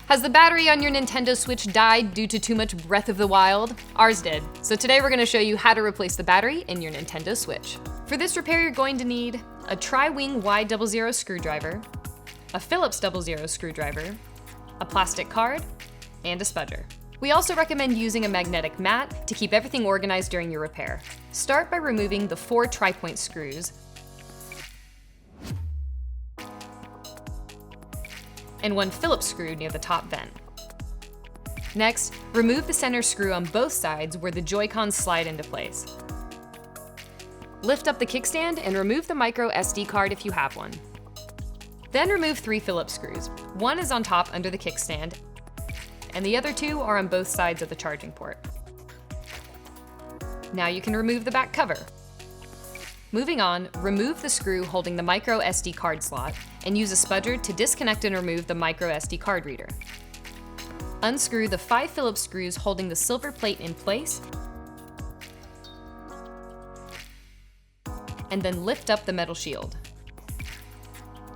Has the battery on your Nintendo Switch died due to too much Breath of the Wild? Ours did. So today we're going to show you how to replace the battery in your Nintendo Switch. For this repair, you're going to need a Tri-Wing Y00 screwdriver, a Phillips 00 screwdriver, a plastic card, and a spudger. We also recommend using a magnetic mat to keep everything organized during your repair. Start by removing the 4 tri-point screws and 1 Phillips screw near the top vent. Next, remove the center screw on both sides where the Joy-Cons slide into place. Lift up the kickstand and remove the micro SD card if you have one. Then remove 3 Phillips screws. One is on top under the kickstand, and the other 2 are on both sides of the charging port. Now you can remove the back cover. Moving on, remove the screw holding the micro SD card slot and use a spudger to disconnect and remove the micro SD card reader. Unscrew the 5 Phillips screws holding the silver plate in place, and then lift up the metal shield.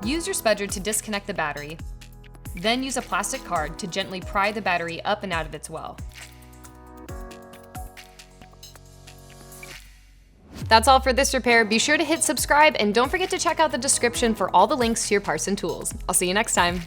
Use your spudger to disconnect the battery, then use a plastic card to gently pry the battery up and out of its well. That's all for this repair. Be sure to hit subscribe and don't forget to check out the description for all the links to your parts and tools. I'll see you next time.